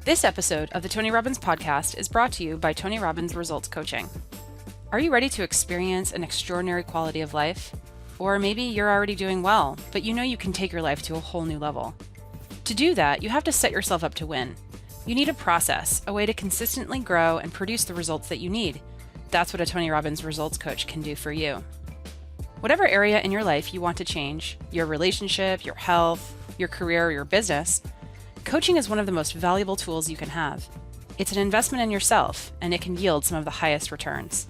This episode of the Tony Robbins Podcast is brought to you by Tony Robbins Results Coaching. Are you ready to experience an extraordinary quality of life? Or maybe you're already doing well, but you know you can take your life to a whole new level. To do that, you have to set yourself up to win. You need a process, a way to consistently grow and produce the results that you need. That's what a Tony Robbins Results Coach can do for you. Whatever area in your life you want to change, your relationship, your health, your career, or your business, coaching is one of the most valuable tools you can have. It's an investment in yourself, and it can yield some of the highest returns.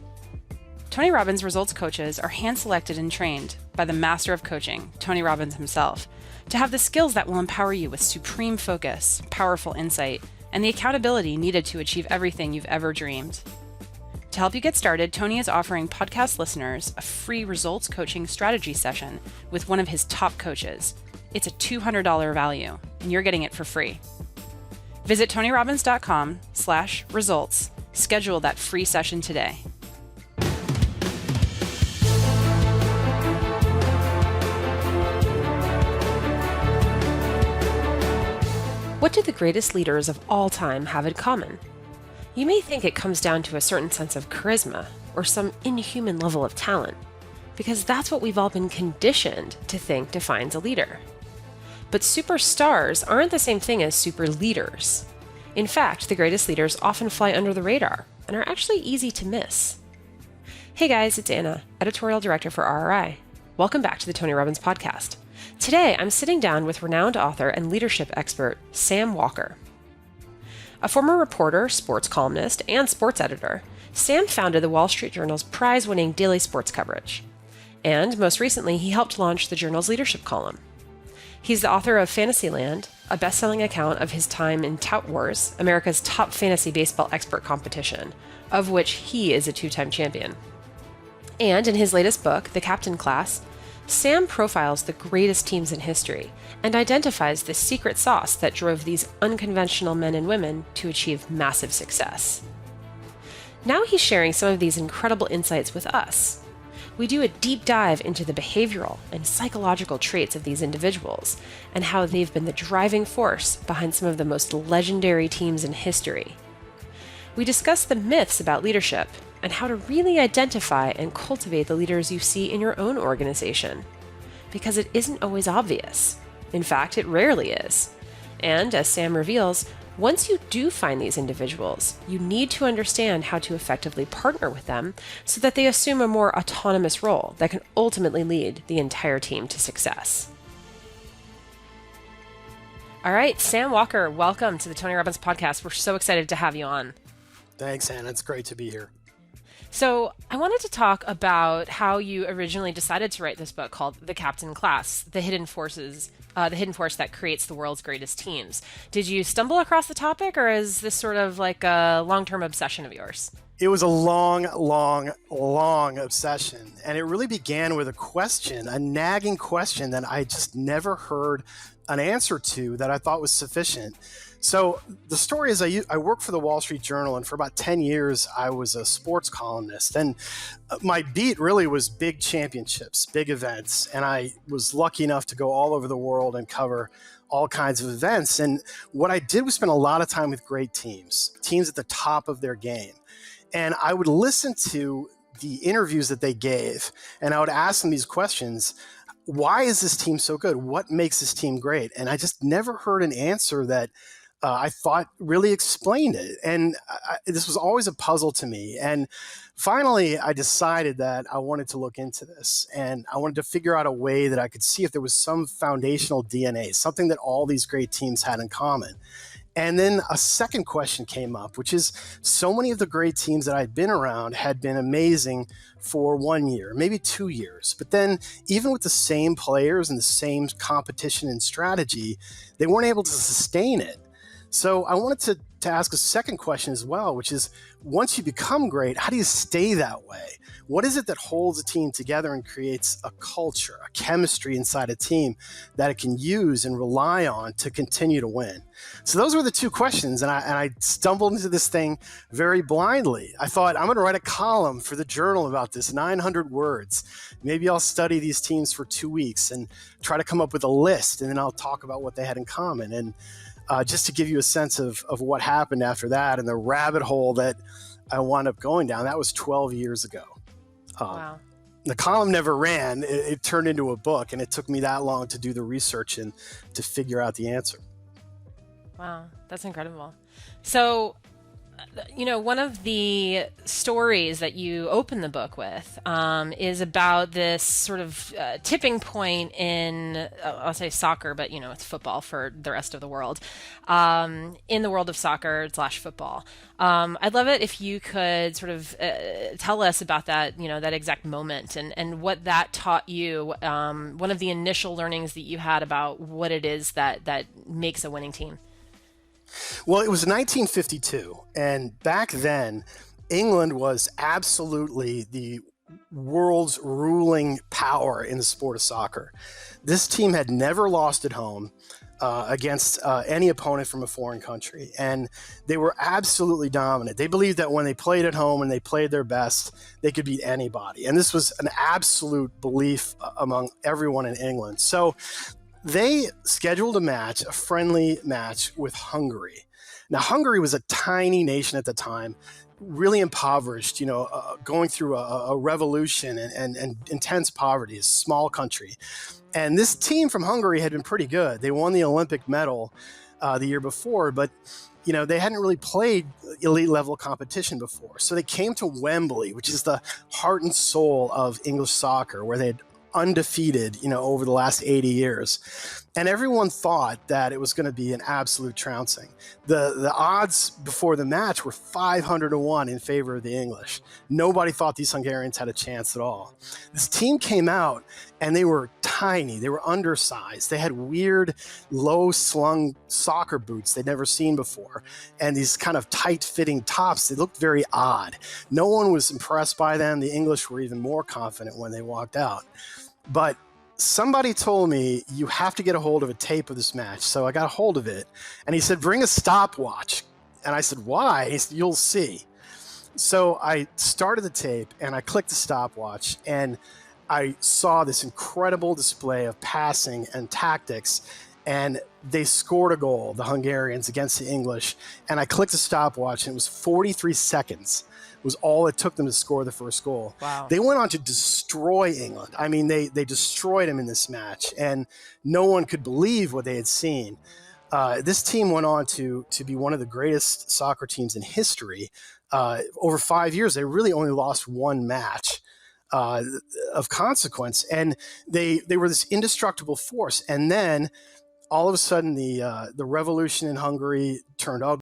Tony Robbins Results Coaches are hand-selected and trained by the master of coaching, Tony Robbins himself, to have the skills that will empower you with supreme focus, powerful insight, and the accountability needed to achieve everything you've ever dreamed. To help you get started, Tony is offering podcast listeners a free results coaching strategy session with one of his top coaches. It's a $200 value, and you're getting it for free. Visit tonyrobbins.com/results. Schedule that free session today. What do the greatest leaders of all time have in common? You may think it comes down to a certain sense of charisma or some inhuman level of talent, because that's what we've all been conditioned to think defines a leader. But superstars aren't the same thing as super leaders. In fact, the greatest leaders often fly under the radar and are actually easy to miss. Hey guys, it's Anna, Editorial Director for RRI. Welcome back to the Tony Robbins Podcast. Today, I'm sitting down with renowned author and leadership expert, Sam Walker. A former reporter, sports columnist, and sports editor, Sam founded the Wall Street Journal's prize-winning daily sports coverage. And most recently, he helped launch the journal's leadership column. He's the author of Fantasyland, a best-selling account of his time in Tout Wars, America's top fantasy baseball expert competition, of which he is a two-time champion. And in his latest book, The Captain Class, Sam profiles the greatest teams in history and identifies the secret sauce that drove these unconventional men and women to achieve massive success. Now he's sharing some of these incredible insights with us. We do a deep dive into the behavioral and psychological traits of these individuals and how they've been the driving force behind some of the most legendary teams in history. We discuss the myths about leadership and how to really identify and cultivate the leaders you see in your own organization, because it isn't always obvious. In fact, it rarely is. And as Sam reveals, once you do find these individuals, you need to understand how to effectively partner with them so that they assume a more autonomous role that can ultimately lead the entire team to success. All right, Sam Walker, welcome to the Tony Robbins Podcast. We're so excited to have you on. Thanks, Anna. It's great to be here. So I wanted to talk about how you originally decided to write this book called The Captain Class, the hidden force that creates the world's greatest teams. Did you stumble across the topic, or is this sort of like a long-term obsession of yours? It was a long obsession. And it really began with a question, a nagging question that I just never heard an answer to that I thought was sufficient. So the story is I worked for the Wall Street Journal, and for about 10 years, I was a sports columnist. And my beat really was big championships, big events. And I was lucky enough to go all over the world and cover all kinds of events. And what I did was spend a lot of time with great teams at the top of their game. And I would listen to the interviews that they gave, and I would ask them these questions. Why is this team so good? What makes this team great? And I just never heard an answer that I thought really explained it. And this was always a puzzle to me. And finally, I decided that I wanted to look into this, and I wanted to figure out a way that I could see if there was some foundational DNA, something that all these great teams had in common. And then a second question came up, which is so many of the great teams that I'd been around had been amazing for 1 year, maybe 2 years. But then even with the same players and the same competition and strategy, they weren't able to sustain it. So I wanted to ask a second question as well, which is, once you become great, how do you stay that way? What is it that holds a team together and creates a culture, a chemistry inside a team that it can use and rely on to continue to win? So those were the two questions, and I stumbled into this thing very blindly. I thought, I'm going to write a column for the journal about this, 900 words. Maybe I'll study these teams for 2 weeks and try to come up with a list, and then I'll talk about what they had in common. And just to give you a sense of what happened after that and the rabbit hole that I wound up going down. That was 12 years ago. Wow. The column never ran. It turned into a book, and it took me that long to do the research and to figure out the answer. Wow, that's incredible. So, one of the stories that you open the book with is about this sort of tipping point in, I'll say soccer, but it's football for the rest of the world, in the world of soccer / football. I'd love it if you could sort of tell us about that, that exact moment and what that taught you, one of the initial learnings that you had about what it is that makes a winning team. Well, it was 1952, and back then, England was absolutely the world's ruling power in the sport of soccer. This team had never lost at home against any opponent from a foreign country, and they were absolutely dominant. They believed that when they played at home and they played their best, they could beat anybody, and this was an absolute belief among everyone in England. So they scheduled a friendly match with Hungary. Now, Hungary was a tiny nation at the time, really impoverished, going through a revolution and intense poverty, a small country. And this team from Hungary had been pretty good. They won the Olympic medal the year before, but they hadn't really played elite level competition before. So they came to Wembley, which is the heart and soul of English soccer, where they had undefeated, over the last 80 years. And everyone thought that it was going to be an absolute trouncing. The odds before the match were 500-1 in favor of the English. Nobody thought these Hungarians had a chance at all. This team came out and they were tiny. They were undersized. They had weird, low-slung soccer boots they'd never seen before, and these kind of tight-fitting tops. They looked very odd. No one was impressed by them. The English were even more confident when they walked out. But somebody told me, you have to get a hold of a tape of this match. So I got a hold of it, and he said, bring a stopwatch. And I said, why? He said, you'll see. So I started the tape, and I clicked the stopwatch, and I saw this incredible display of passing and tactics, and they scored a goal, the Hungarians, against the English. And I clicked the stopwatch, and it was 43 seconds. Was all it took them to score the first goal. Wow. They went on to destroy England. I mean, they destroyed them in this match, and no one could believe what they had seen. This team went on to be one of the greatest soccer teams in history. Over 5 years, they really only lost one match of consequence, and they were this indestructible force. And then all of a sudden, the revolution in Hungary turned ugly.